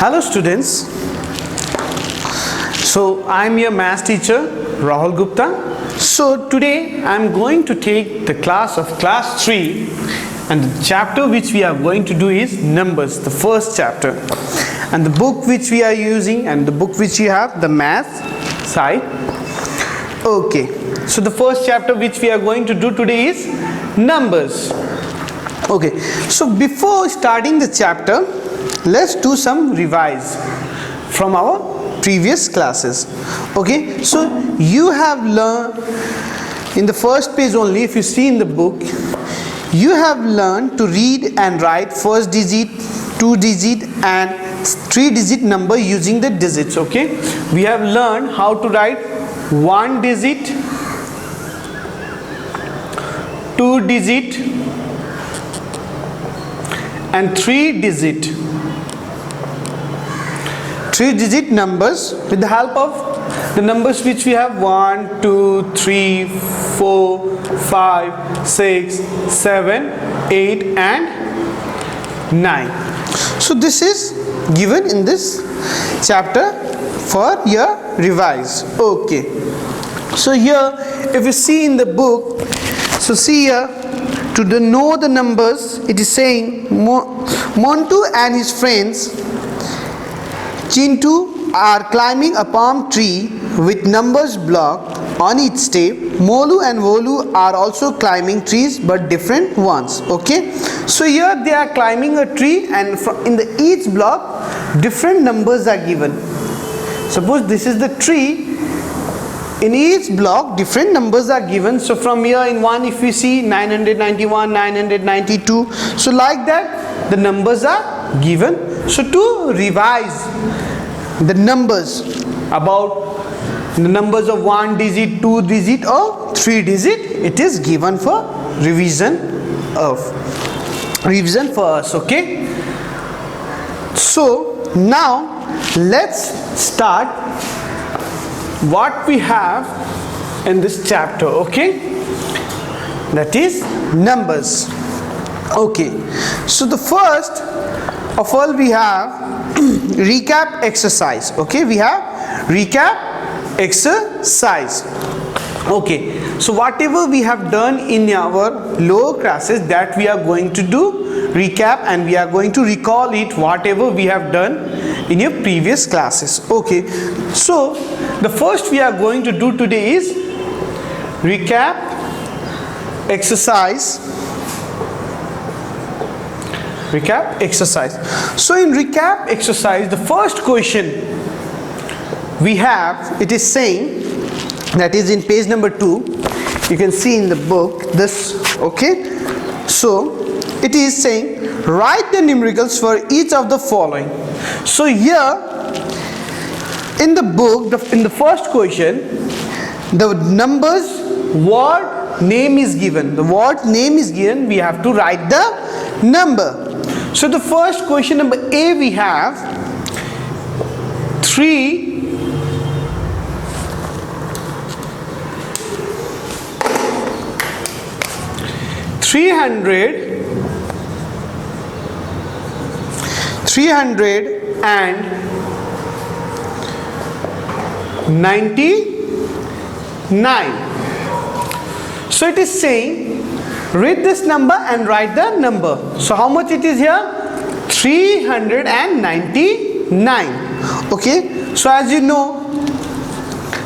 Hello students. So I am your math teacher Rahul Gupta. So today I am going to take the class of class 3 and the chapter which we are going to do is numbers, the first chapter. And the book which we are using and the book which you have, the math side. Okay. So the first chapter which we are going to do today is numbers. Okay. So before starting the chapter, let's do some revise from our previous classes. Okay, so you have learned in the first page only, if you see in the book, you have learned to read and write first digit, 2-digit and 3-digit number using the digits. Okay, we have learned how to write 1-digit, 2-digit and 3-digit numbers with the help of the numbers which we have 1, 2, 3, 4, 5, 6, 7, 8 and 9. So this is given in this chapter for your revise. Okay. So here if you see in the book, so see here, to know the numbers, it is saying Montu and his friends Chintu are climbing a palm tree with numbers blocked on each step. Molu and Volu are also climbing trees but different ones. Okay, so here they are climbing a tree and in the each block different numbers are given. Suppose this is the tree, in each block different numbers are given. So from here in one, if we see 991, 992, so like that the numbers are given. So to revise the numbers about the numbers of 1-digit, 2-digit or 3-digit, it is given for revision for us. Okay, so now let's start what we have in this chapter. Okay, that is numbers. Okay, so the first of all we have recap exercise. Okay, we have recap exercise. Okay, so whatever we have done in our lower classes, that we are going to do recap and we are going to recall it whatever we have done in your previous classes. Okay, so the first we are going to do today is recap exercise. Recap exercise. So in recap exercise, the first question we have, it is saying, that is in page number 2, you can see in the book this. Okay, so it is saying write the numericals for each of the following. So here in the book, in the first question, the numbers word name is given. The word name is given, we have to write the number. So the first question number A, we have 3 399. So it is saying read this number and write the number. So how much it is here? 399. Okay, so as you know,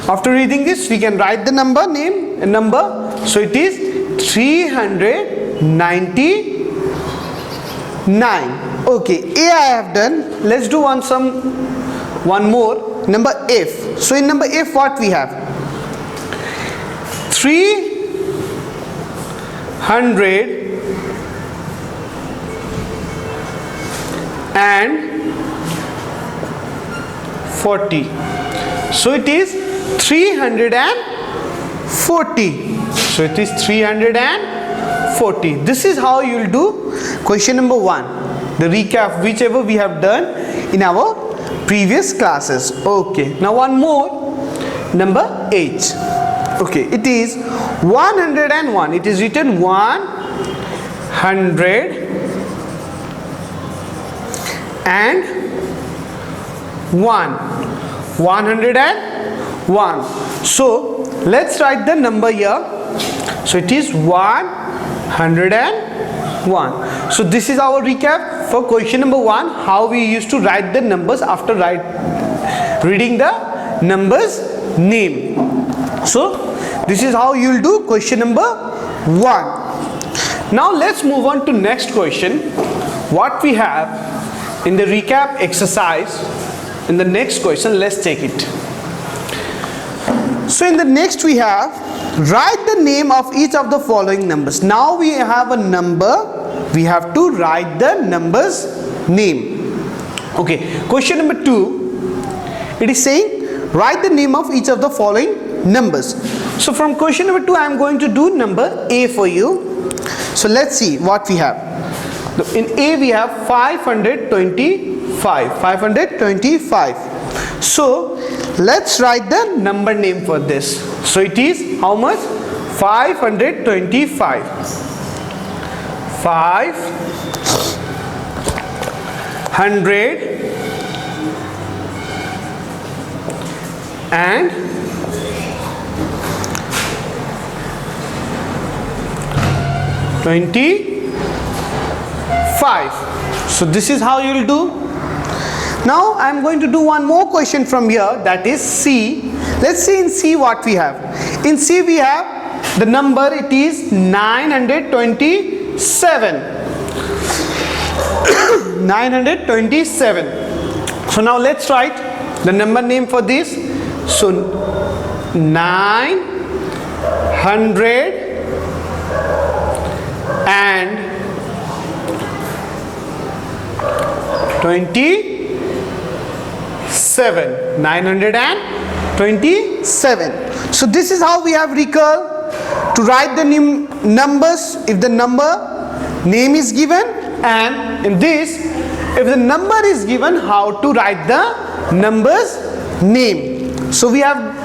after reading this we can write the number name and number. So it is 399. Okay, A I have done. Let's do one more, number F. So in number F what we have? 340. So it is 340. So it is 340. This is how you will do question number 1, the recap whichever we have done in our previous classes. Okay, now one more, number 8. Okay, it is 101. It is written 100 and 1. 101. So let's write the number here. So it is 101. So this is our recap for question number 1, how we used to write the numbers after reading the numbers name. So this is how you will do question number 1. Now let's move on to next question. What we have in the recap exercise, in the next question, let's take it. So in the next we have, write the name of each of the following numbers. Now we have a number, we have to write the number's name. Okay, question number 2, it is saying, write the name of each of the following numbers. So from question number 2, I am going to do number A for you. So let's see what we have. In A we have 525. So let's write the number name for this. So it is how much? 525. 500 and 25. So this is how you will do. Now I am going to do one more question from here, that is C. Let's see in C what we have. In C we have the number, it is 927. 927. So now let's write the number name for this. So 900 and 27. 927. So this is how we have recall to write the numbers if the number name is given, and in this if the number is given, how to write the number's name. So we have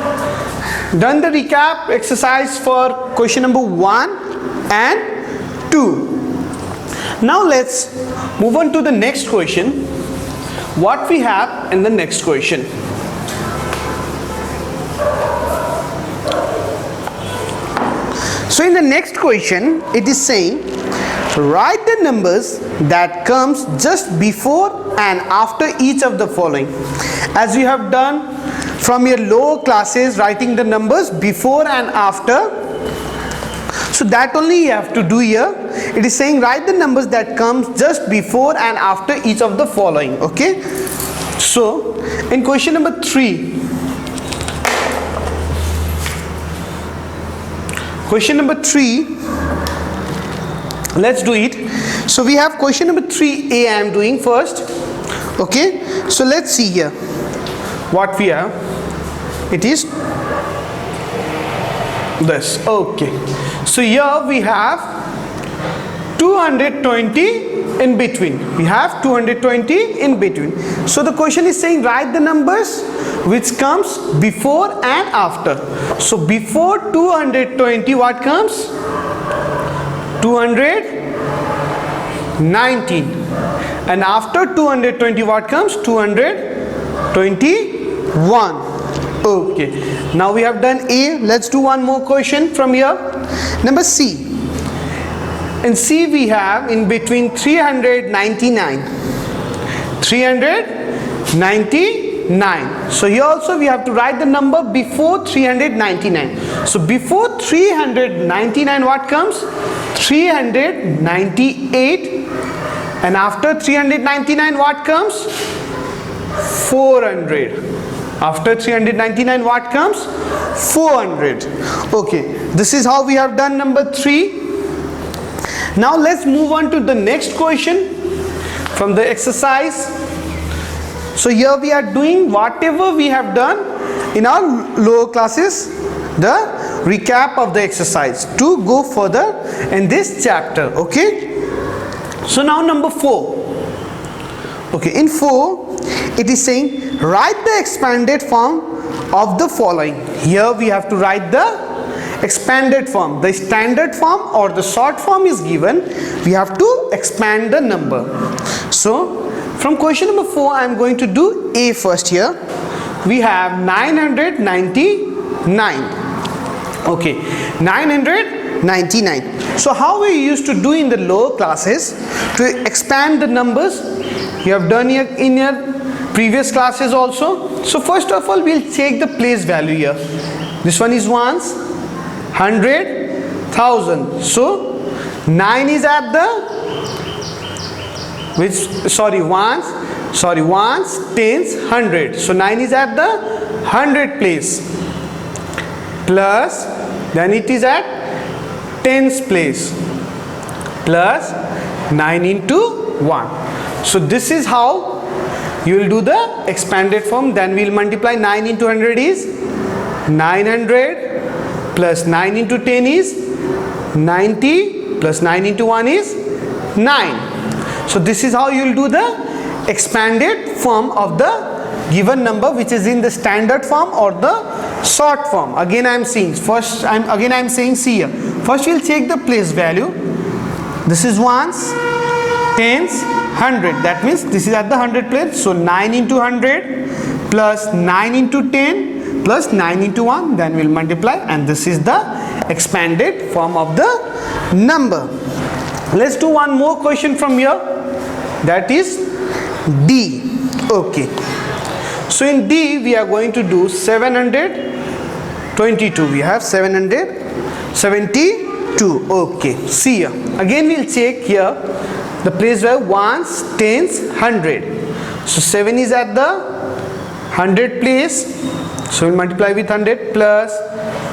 done the recap exercise for question number 1 and 2. Now let's move on to the next question. What we have in the next question. So in the next question, it is saying, write the numbers that comes just before and after each of the following. As you have done from your lower classes, writing the numbers before and after. So that only you have to do here. It is saying write the numbers that comes just before and after each of the following. Okay. So in question number 3. Question number 3. Let's do it. So we have question number 3A I am doing first. Okay. So let's see here. What we have. It is this. Okay. So here we have 220 in between. We have 220 in between. So the question is saying write the numbers which comes before and after. So before 220 what comes? 219. And after 220 what comes? 221. Okay. Now we have done A. Let's do one more question from here. Number C. In C we have in between 399. 399. So here also we have to write the number before 399. So before 399 what comes? 398. And after 399 what comes? 400. After 399 what comes? 400. Okay. This is how we have done number 3. Now let's move on to the next question from the exercise. So here we are doing whatever we have done in our lower classes, the recap of the exercise to go further in this chapter. Okay. So now number 4. Okay. In 4 it is saying write the expanded form of the following. Here we have to write the expanded form. The standard form or the short form is given. We have to expand the number. So From question number 4, I am going to do A first here. We have 999. Okay, 999. So how we used to do in the lower classes to expand the numbers, you have done here in your previous classes also. So first of all, we'll take the place value here. This one is ones, 100, 1000. So 9 is at the ones, tens, 100. So 9 is at the 100 place, plus then it is at tens place, plus 9 into 1. So this is how you will do the expanded form. Then we will multiply 9 into 100 is 900, plus 9 into 10 is 90, plus 9 into 1 is 9. So this is how you will do the expanded form of the given number, which is in the standard form or the short form. Again I am saying, see here. First we will take the place value. This is ones, tens, 100. That means this is at the 100 place. So 9 into 100 plus 9 into 10 plus 9 into 1. Then we will multiply, and this is the expanded form of the number. Let's do one more question from here. That is D. Okay. So in D we are going to do 722. We have 772. Okay. See here. Again we'll check here the place where ones, tens, 100. So 7 is at the 100 place. So we'll multiply with 100, plus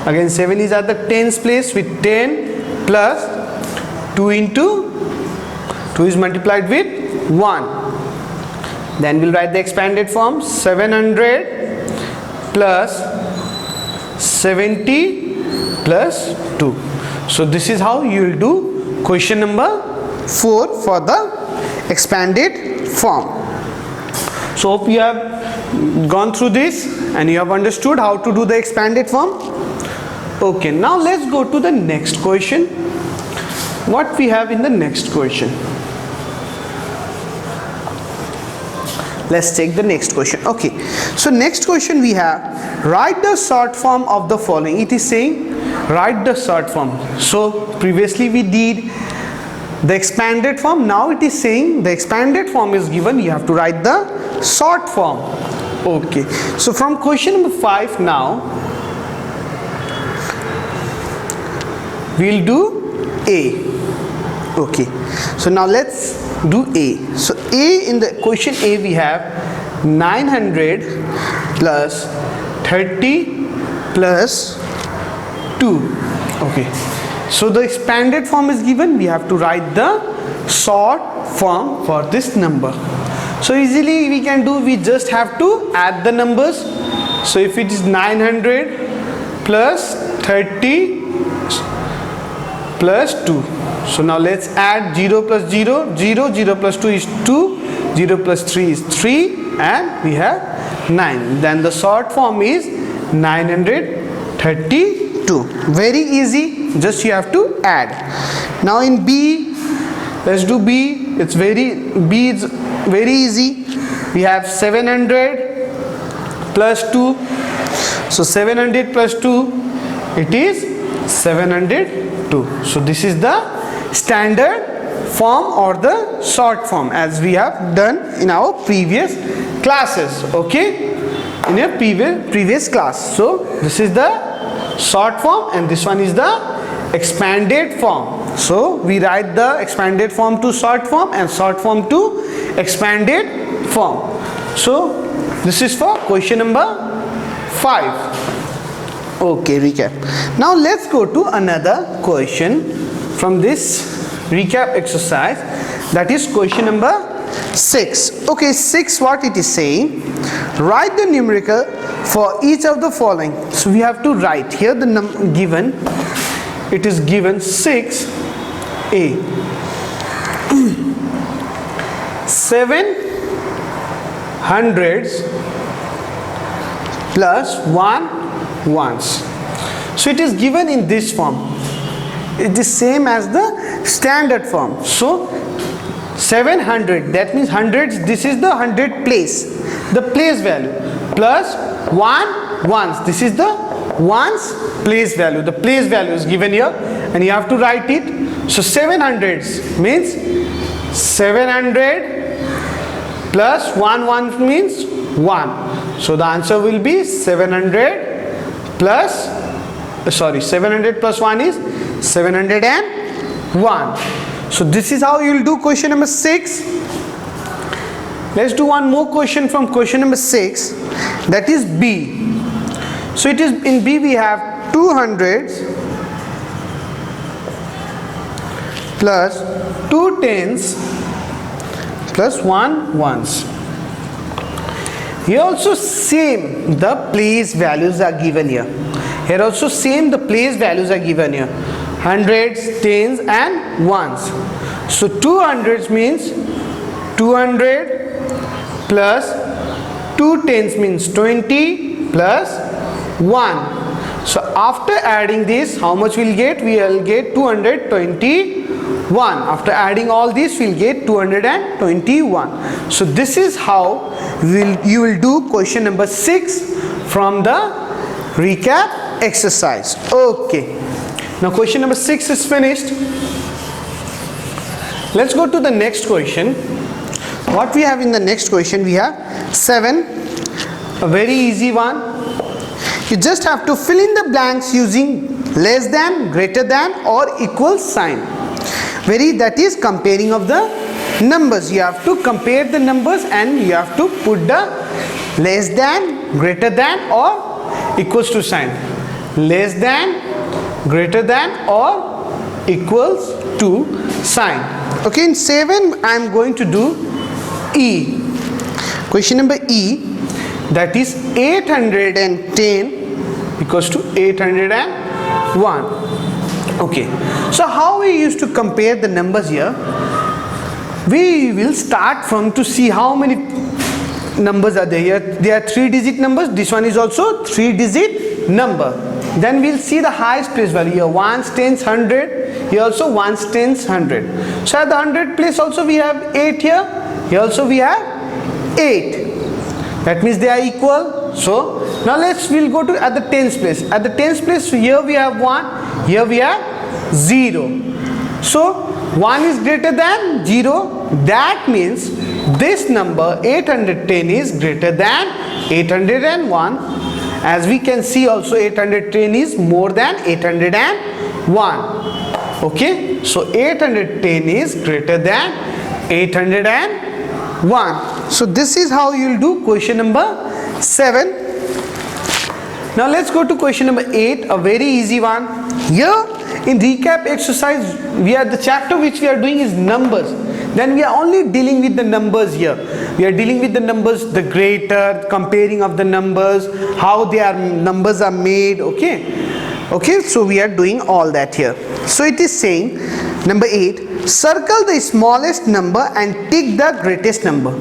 again 7 is at the tens place with 10, plus 2 into 2 is multiplied with 1. Then we'll write the expanded form, 700 plus 70 plus 2. So this is how you will do question number 4 for the expanded form. So hope you have gone through this and you have understood how to do the expanded form. Okay, now let's go to the next question. What we have in the next question? Let's take the next question. Okay, so next question we have, write the short form of the following. It is saying write the short form. So previously we did the expanded form. Now it is saying the expanded form is given, you have to write the short form. Okay, so from question number 5 now we'll do A. Okay, so now let's do A. So A, in the question A we have 900 plus 30 plus 2. Okay, so the expanded form is given, we have to write the short form for this number. So easily we can do, we just have to add the numbers. So if it is 900 plus 30 plus 2. So now let's add 0 plus 0, 0, 0 plus 2 is 2, 0 plus 3 is 3, and we have 9. Then the short form is 932. Very easy, just you have to add. Now in B, let's do B. B is very easy. We have 700 plus 2. So 700 plus 2, it is 702. So this is the standard form or the short form as we have done in our previous classes. Okay, in a previous class. So this is the short form and this one is the expanded form. So we write the expanded form to short form and short form to expanded form. So this is for question number 5. Okay, recap. Now let's go to another question from this recap exercise, that is question number 6. Okay, 6, what it is saying, write the numerical for each of the following. So we have to write here the given, it is given 6A. 7 hundreds plus 1 ones. So it is given in this form. It is same as the standard form. So 700, that means hundreds, this is the 100 place, the place value, plus 1 ones, this is the ones place value, the place value is given here and you have to write it. So 700 means 700 plus 1 means 1. So the answer will be 700 plus 700 plus 1 is 701. So this is how you will do question number 6. Let's do one more question from question number 6, that is B. So it is in B we have 200 plus 2 tens plus 1 ones. Here also same, the place values are given here. Here also same, the place values are given here. Hundreds, tens and ones. So 200 means 200 plus 2 tens means 20 plus 1. So after adding this, how much we'll get? We will get 221. After adding all this, we'll get 221. So this is how you will do question number 6 from the recap exercise. Okay. Now question number 6 is finished. Let's go to the next question. What we have in the next question? We have 7. A very easy one. You just have to fill in the blanks using less than, greater than or equal sign. That is comparing of the numbers. You have to compare the numbers and you have to put the less than, greater than or equals to sign. Less than, greater than or equals to sign. Okay, in 7 I am going to do E. Question number E, that is 810 equals to 801. Okay, so how we used to compare the numbers here? We will start from to see how many numbers are there here. There are 3-digit numbers. This one is also 3-digit number. Then we'll see the highest place value here. Ones, tens, 100. Here also ones, tens, 100. So at the 100 place also we have 8 here. Here also we have 8. That means they are equal. So now we'll go to at the tens place. At the tens place, so here we have 1. Here we have 0. So 1 is greater than 0. That means this number 810 is greater than 801. As we can see also 810 is more than 801. Okay, so 810 is greater than 801. So this is how you will do question number 7. Now let's go to question number 8, a very easy one. Here in recap exercise, the chapter which we are doing is numbers. Then we are only dealing with the numbers here. We are dealing with the numbers, the greater, comparing of the numbers, how numbers are made. Okay, so we are doing all that here. So it is saying number 8, circle the smallest number and tick the greatest number.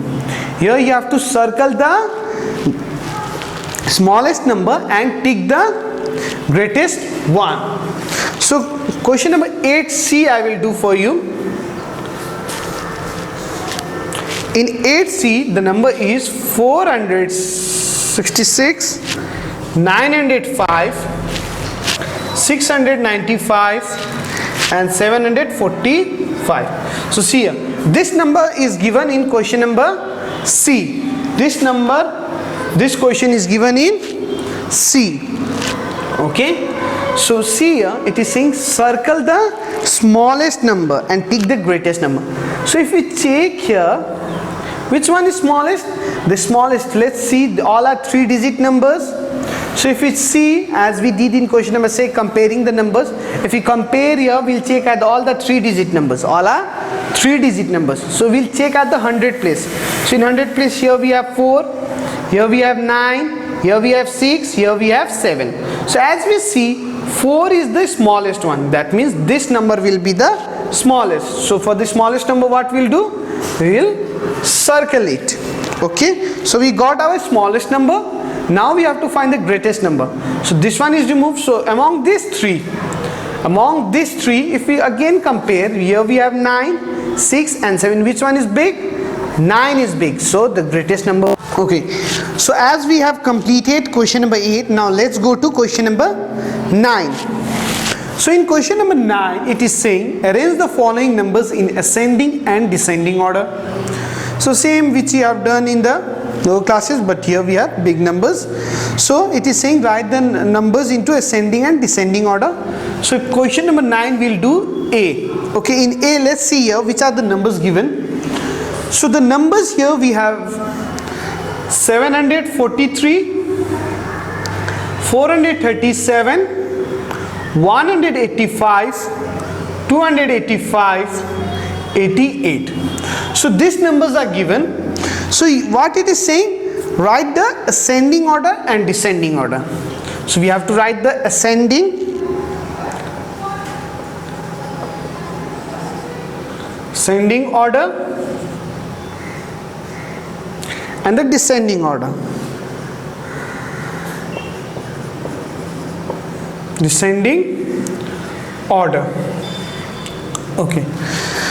Here you have to circle the smallest number and tick the greatest one. So question number 8C I will do for you. In 8C the number is 466, 905, 695 and 745. So see here, this number is given in question number C. This question is given in C. Okay, so see here it is saying circle the smallest number and tick the greatest number. So if we check here, which one is smallest? The smallest, let's see, all are 3-digit numbers. So if we see, as we did in question number 6, comparing the numbers, if we compare here, we'll check at all the 3-digit numbers. All are 3-digit numbers. So we'll check at the 100 place. So in 100 place, here we have 4, here we have 9, here we have 6, here we have 7. So as we see, 4 is the smallest one. That means this number will be the smallest. So for the smallest number, what we'll do? We will circle it. Okay, so we got our smallest number. Now we have to find the greatest number. So this one is removed. So among these three, if we again compare, here we have 9, 6 and 7. Which one is big? 9 is big. So the greatest number. Okay. So as we have completed question number 8, now let's go to question number 9. So in question number 9, it is saying arrange the following numbers in ascending and descending order. So same which we have done in the lower classes, but here we have big numbers. So it is saying write the numbers into ascending and descending order. So question number 9 we'll do A. Okay, in A, let's see here which are the numbers given. So the numbers here we have 743, 437, 185, 285, 88. So these numbers are given. So what it is saying, write the ascending order and descending order. So we have to write the ascending order and the descending order. Descending order. Okay.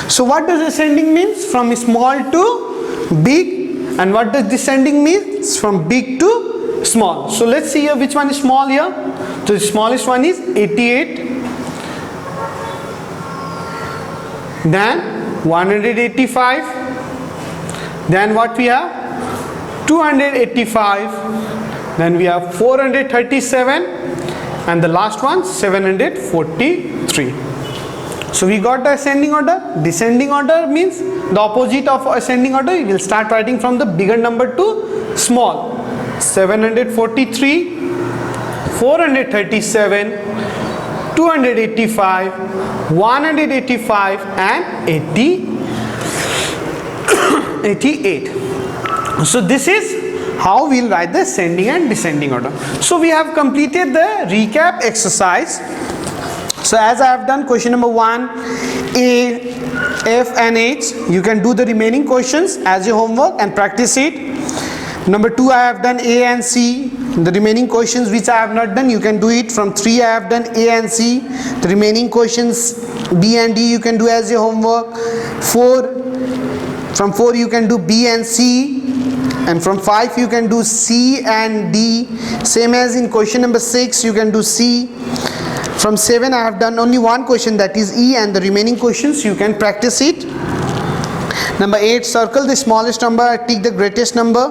So what does ascending means? From small to big. And what does descending means? From big to small. So let's see here which one is small here. So the smallest one is 88. Then 185. Then what we have? 285. Then we have 437. And the last one 743. So we got the ascending order. Descending order means the opposite of ascending order. We will start writing from the bigger number to small. 743, 437, 285, 185 and 88. So this is how we will write the ascending and descending order. So we have completed the recap exercise. So as I have done question number 1, A, F and H, you can do the remaining questions as your homework and practice it. Number 2, I have done A and C. The remaining questions which I have not done, you can do it. From 3, I have done A and C. The remaining questions B and D you can do as your homework. 4, from 4 you can do B and C. And from 5 you can do C and D. Same as in question number 6 you can do C. From 7 I have done only one question, that is E, and the remaining questions you can practice it. Number 8, circle the smallest number, tick the greatest number.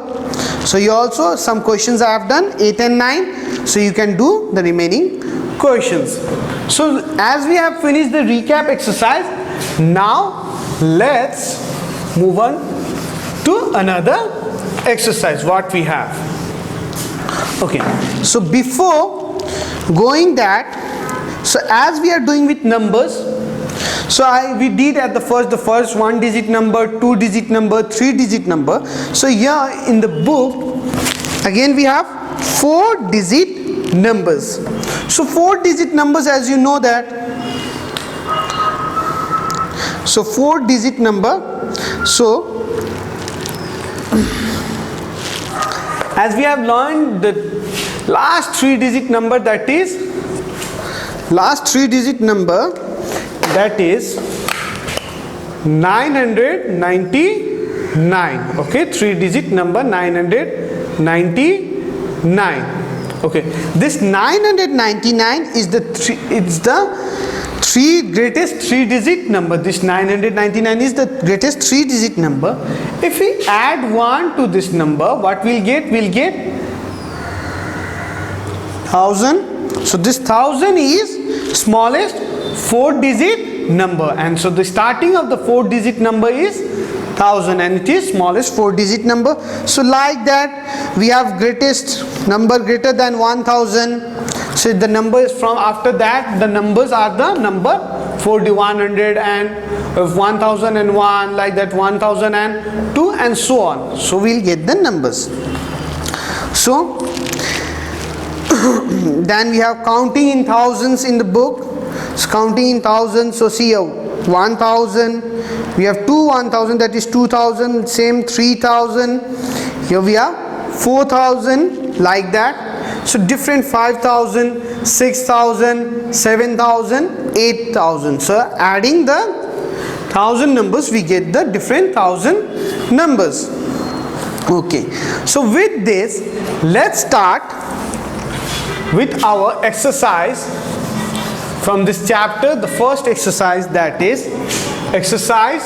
So you also, some questions I have done 8 and 9, so you can do the remaining questions. So as we have finished the recap exercise, now let's move on to another exercise what we have. Okay, so before going that, so as we are doing with numbers, so we did at the first 1 digit number, 2 digit number, 3 digit number. So here in the book again we have 4 digit numbers. So 4 digit numbers, as you know that, so 4 digit number, so as we have learned the last 3 digit number, that is last 3 digit number, that is 999. Okay, 3 digit number 999. Okay, this 999 is the greatest 3 digit number. This 999 is the greatest 3 digit number. If we add 1 to this number, what we'll get? We'll get 1000. So this 1000 is smallest 4 digit number, and so the starting of the 4 digit number is 1000 and it is smallest 4 digit number. So like that we have greatest number greater than 1000. So the numbers from after that, the numbers are the number 4100 and 1001, like that 1002 and so on. So we'll get the numbers. So then we have counting in thousands in the book. So counting in thousands, so see here 1000, we have 1000, that is 2000, same 3000, here we have 4000, like that. So different 5000, 6000, 7000, 8000. So adding the 1000 numbers, we get the different 1000 numbers. Okay, so with this, let's start with our exercise from this chapter. The first exercise, that is exercise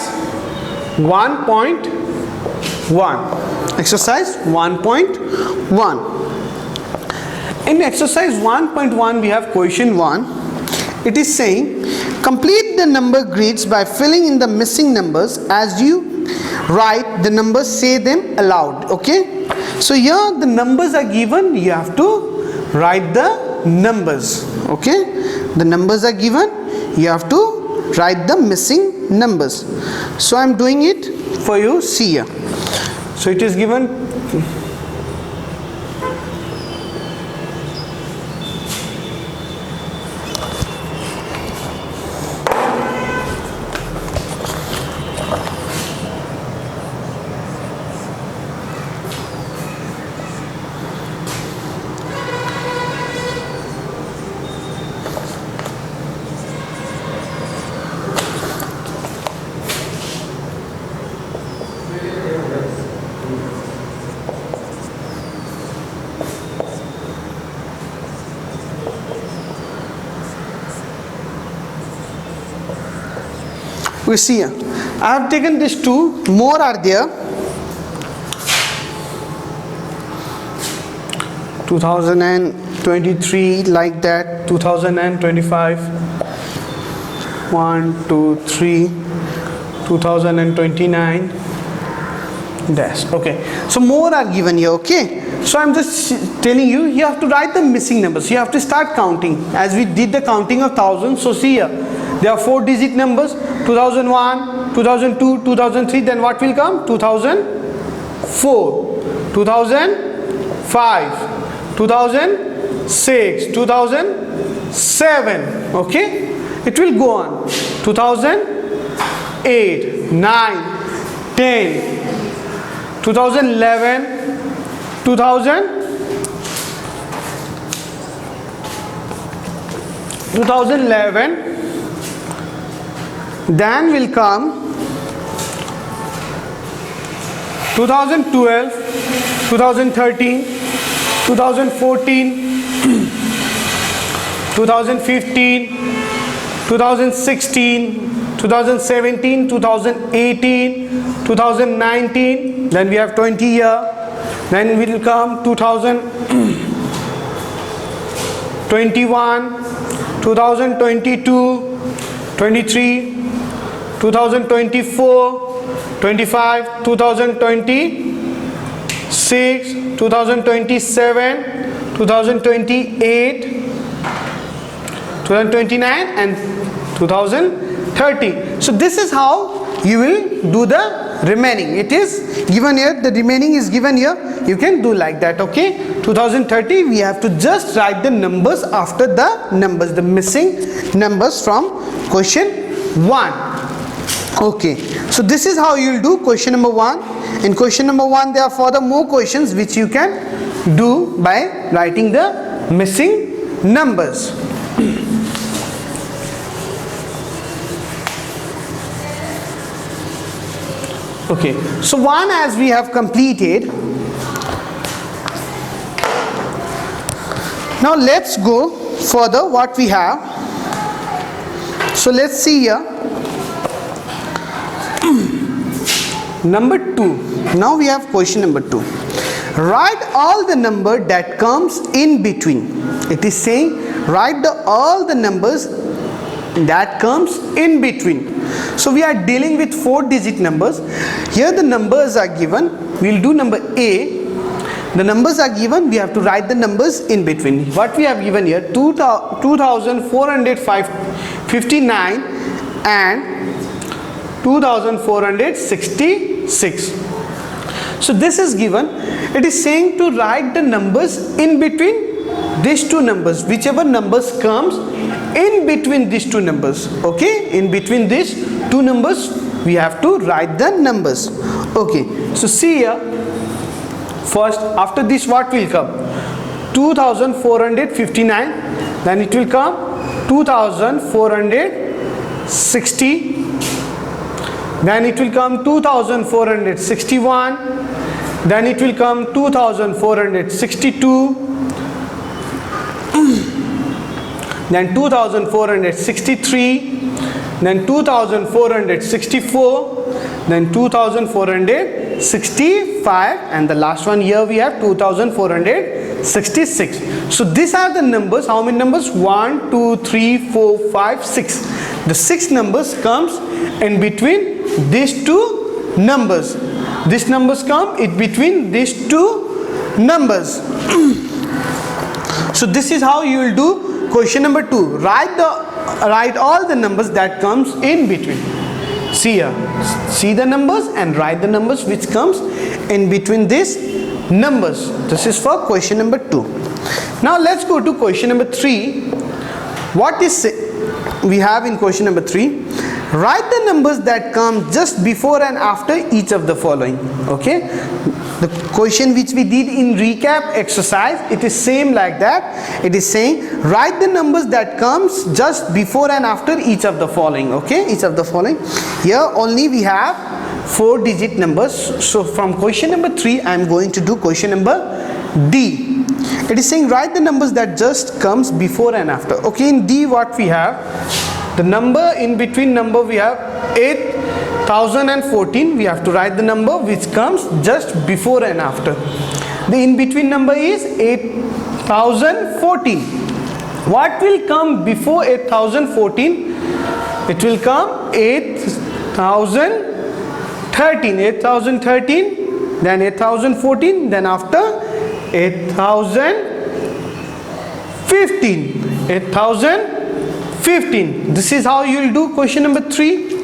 1.1. Exercise 1.1. In exercise 1.1, we have question 1. It is saying, complete the number grids by filling in the missing numbers. As you write the numbers, say them aloud. Okay, so here the numbers are given, you have to write the numbers. Okay, the numbers are given, you have to write the missing numbers. So I am doing it for you. See here. So it is given we see here. I have taken these two, more are there. 2023, like that, 2025, 1, 2, 3, 2029, dash. Okay, so more are given here. Okay, so I'm just telling you, you have to write the missing numbers. You have to start counting as we did the counting of 1000. So see here, there are 4-digit numbers: 2001, 2002, 2003. Then what will come? 2004, 2005, 2006, 2007. Okay, it will go on. 2008, 9, 10, 2011, 2011. Then will come 2012, 2013, 2014, 2015, 2016, 2017, 2018, 2019. Then we have 20 here. Then will come 2021, 2022, 23, 2024, 25, 2026, 2027, 2028, 2029 and 2030. So this is how you will do the remaining. It is given here, the remaining is given here. You can do like that. Okay, 2030, we have to just write the numbers after the numbers, the missing numbers from question 1. Okay, so this is how you will do question number 1. In question number 1, there are further more questions which you can do by writing the missing numbers. Okay, so 1 as we have completed. Now let's go further what we have. So let's see here. Number 2. Now we have question number 2. Write all the number that comes in between. It is saying write all the numbers that comes in between. So we are dealing with 4-digit numbers. Here the numbers are given. We will do number A. The numbers are given. We have to write the numbers in between. What we have given here, 2459 and 2466. So this is given. It is saying to write the numbers in between these two numbers, whichever numbers comes in between these two numbers. Okay, in between these two numbers we have to write the numbers. Okay, so see here, first after this what will come? 2459, then it will come 2460, then it will come 2461, then it will come 2462, then 2463, then 2464, then 2465, and the last one here we have 2466. So these are the numbers. How many numbers? 1, 2, 3, 4, 5, 6. The 6 numbers comes in between these two numbers. These numbers come in between these two numbers. So this is how you will do question number 2. Write all the numbers that comes in between. See here, see the numbers and write the numbers which comes in between these numbers. This is for question number 2. Now let's go to question number 3. What is we have in question number 3? Write the numbers that come just before and after each of the following. Okay, the question which we did in recap exercise, it is same like that. It is saying write the numbers that comes just before and after each of the following. Okay, each of the following. Here only we have 4-digit numbers. So from question number 3 I am going to do question number D. It is saying write the numbers that just comes before and after. Okay, in D what we have, the number in between number we have 8014. We have to write the number which comes just before and after. The in between number is 8014. What will come before 8014? It will come 8013. 8013, then 8014, then after 8015. 8015. This is how you will do question number 3.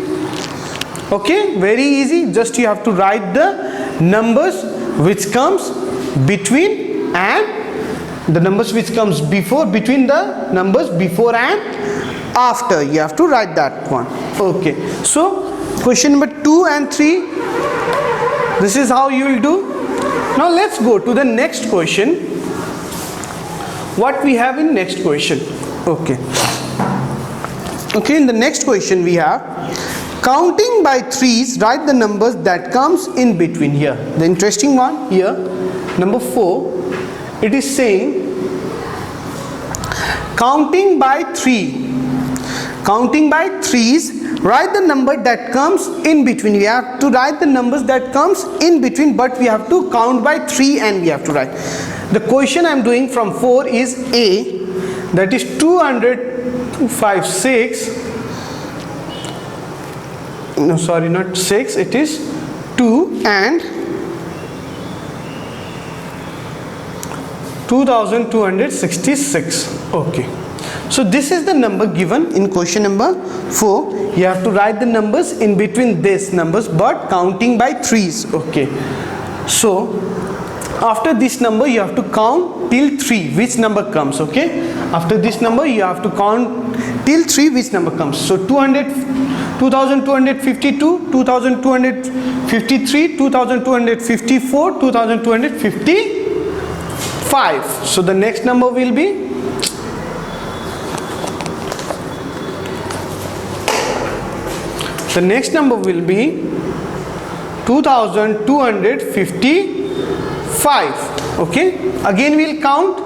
Okay, very easy. Just you have to write the numbers which comes between and the numbers which comes before, between the numbers before and after. You have to write that one. Okay, so question number 2 and 3, this is how you will do. Now let's go to the next question. What we have in next question? Okay, in the next question we have counting by threes, write the numbers that comes in between. Here the interesting one here, number 4, it is saying counting by threes, write the number that comes in between. We have to write the numbers that comes in between, but we have to count by 3 and we have to write. The question I am doing from 4 is A, that is 256. No, sorry, not 6, it is 2 and 2266. Okay, so this is the number given in question number 4. You have to write the numbers in between these numbers but counting by threes. Okay, so after this number you have to count till 3 which number comes. Okay, after this number you have to count till 3 which number comes. So 2252, 2253, 2254, 2255. So the next number will be the next number will be 2255. Okay, again we will count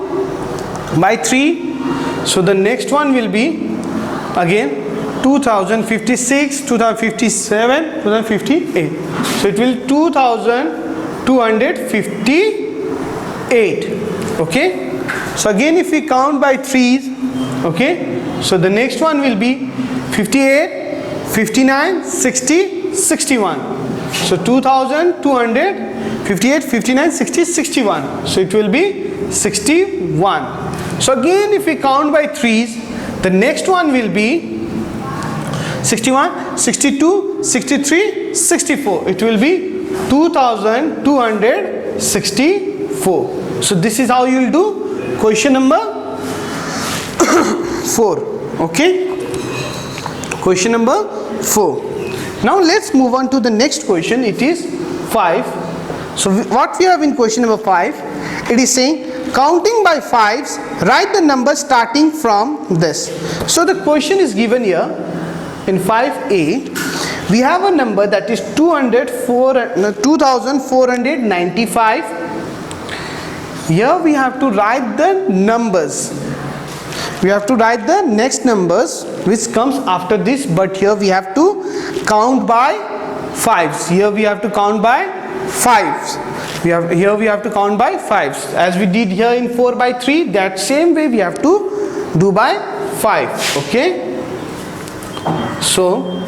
by 3. So the next one will be again 2056, 2057, 2058. So it will 2258. Okay, so again if we count by 3s, okay, so the next one will be 58, 59, 60, 61. So 2258, 59, 60, 61. So it will be 61. So again if we count by 3s, the next one will be 61, 62, 63, 64. It will be 2264. So this is how you will do question number 4. Okay, question number 4. Now let's move on to the next question. It is 5. So what we have in question number 5, it is saying counting by 5s, write the number starting from this. So the question is given here in 5a, we have a number that is 2495. Here we have to write the numbers. We have to write the next numbers which comes after this, but here we have to count by fives. Here we have to count by fives. Here we have to count by fives. As we did here in 4 by 3, that same way we have to do by 5. Okay. So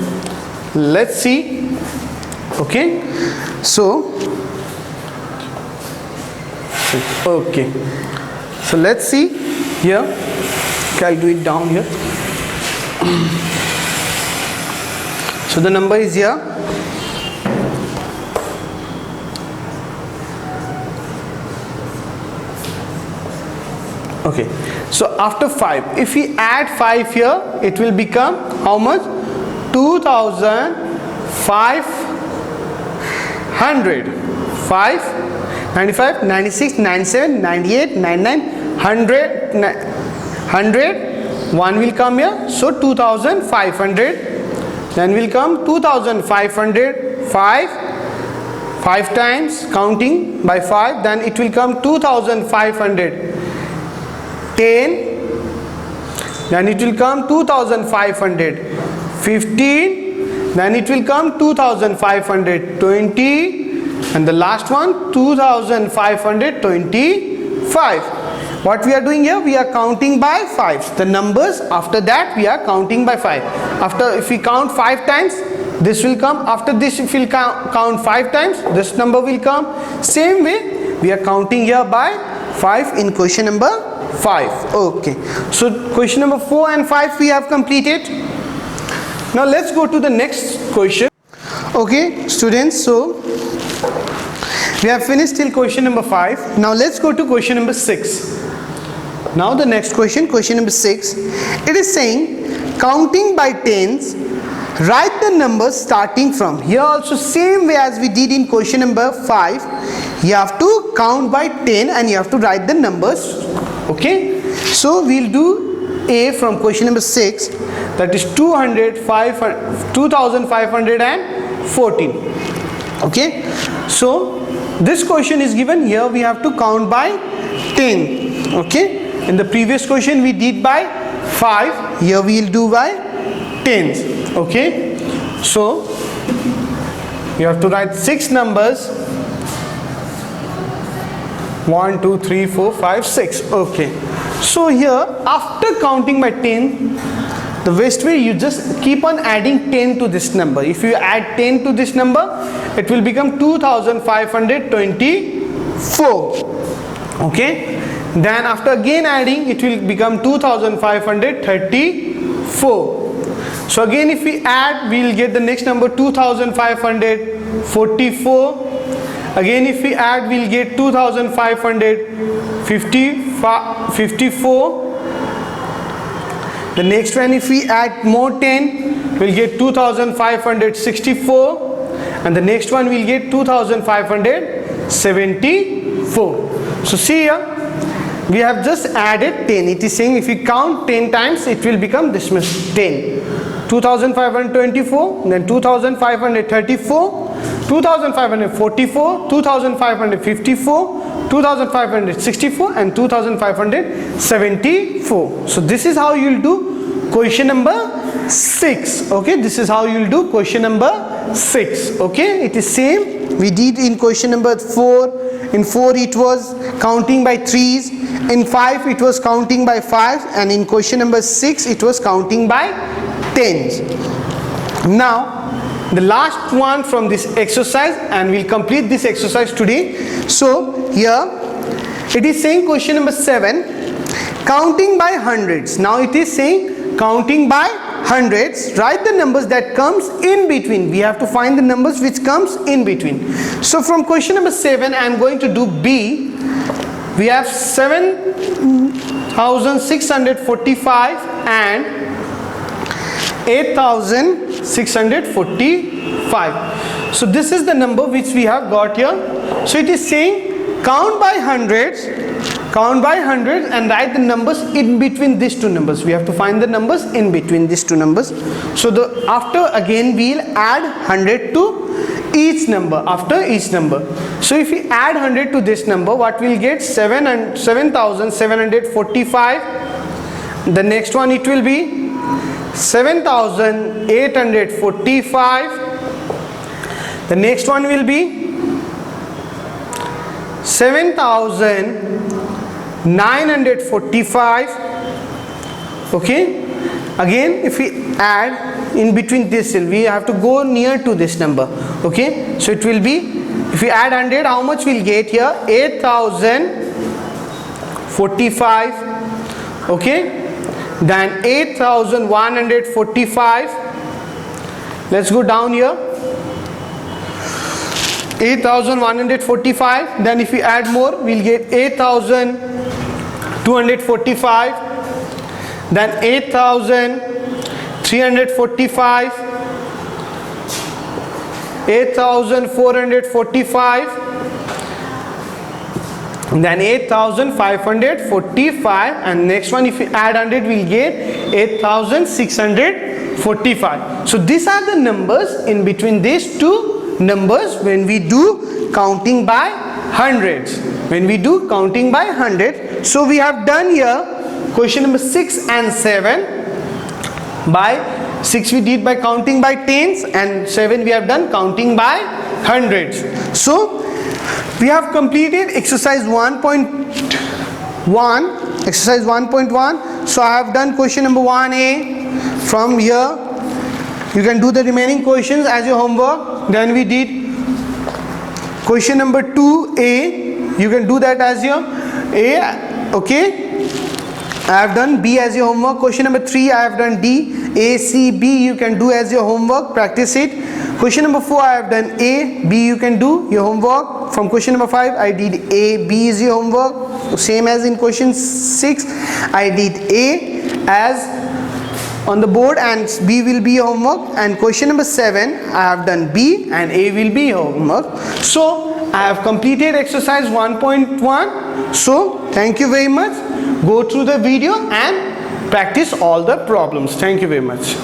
let's see. Okay. So okay. So let's see here. Okay, I'll do it down here. So the number is here. Okay, so after 5, if we add 5 here, it will become how much? 2500. 5, 95, 96, 97, 98, 99, 100, 100. 1 will come here, so 2500. Then will come 2500. 5 times counting by 5, then it will come 2500. 10, then it will come 2500. 15, then it will come 2520, and the last one 2525. What we are doing here, we are counting by 5s. The numbers after that we are counting by 5. After, if we count 5 times, this will come. After this, if we count 5 times, this number will come. Same way we are counting here by 5 in question number 5. Okay, so question number 4 and 5 we have completed. Now let's go to the next question. Okay students, so we have finished till question number 5. Now let's go to question number 6. Now the next question, question number 6, it is saying counting by tens, write the numbers starting from. Here also same way as we did in question number 5, you have to count by 10 and you have to write the numbers. Okay, so we'll do A from question number 6, that is 2514. Okay, so this question is given. Here we have to count by 10. Okay, in the previous question we did by 5, here we will do by 10s. Okay, so you have to write 6 numbers. 1, 2, 3, 4, 5, 6. Okay, so here after counting by 10, the best way, you just keep on adding 10 to this number. If you add 10 to this number, it will become 2524. Okay, then after again adding, it will become 2534. So again if we add, we will get the next number 2544. Again if we add, we will get 2554. The next one, if we add more 10, we'll get 2564, and the next one we'll get 2574. So see here, we have just added 10. It is saying if we count 10 times, it will become this much, 10. 2524, then 2534, 2544, 2554, 2564 and 2574. So this is how you will do question number 6. Okay, this is how you will do question number 6. Okay, it is same we did in question number 4. In 4 it was counting by 3s, in 5 it was counting by 5s, and in question number 6 it was counting by 10s. Now the last one from this exercise, and we'll complete this exercise today. So here it is saying question number 7, counting by hundreds. Now it is saying counting by hundreds, write the numbers that comes in between. We have to find the numbers which comes in between. So from question number 7 I am going to do B. We have 7645 and 8645. So this is the number which we have got here. So it is saying count by hundreds, count by hundreds and write the numbers in between these two numbers. We have to find the numbers in between these two numbers. So after again we'll add 100 to each number, after each number. So if we add 100 to this number, what we'll get? 7,745. The next one it will be 7,845. The next one will be 7,945. Okay, again if we add in between this, we have to go near to this number. Okay, so it will be, if we add 100, how much we'll get here? 8,045. Okay, then 8,145. Let's go down here. 8,145. Then if we add more, we'll get 8,245. Then 8,345. 8,445. Then 8,545. And next one, if we add 100, we'll get 8,645. So these are the numbers in between these two numbers when we do counting by hundreds. When we do counting by 100. So we have done here question number 6 and 7. By 6 we did by counting by tens, and 7 we have done counting by hundreds. So we have completed exercise 1.1. Exercise 1.1. So I have done question number 1A. From here you can do the remaining questions as your homework. Then we did question number 2A. You can do that as your A. Okay, I have done B as your homework. Question number 3 I have done D. A, C, B you can do as your homework. Practice it. Question number 4 I have done A. B you can do your homework. From question number 5 I did A. B is your homework. Same as in question 6 I did A as on the board and B will be your homework. And question number 7 I have done B and A will be your homework. So I have completed exercise 1.1. So thank you very much. Go through the video and practice all the problems. Thank you very much.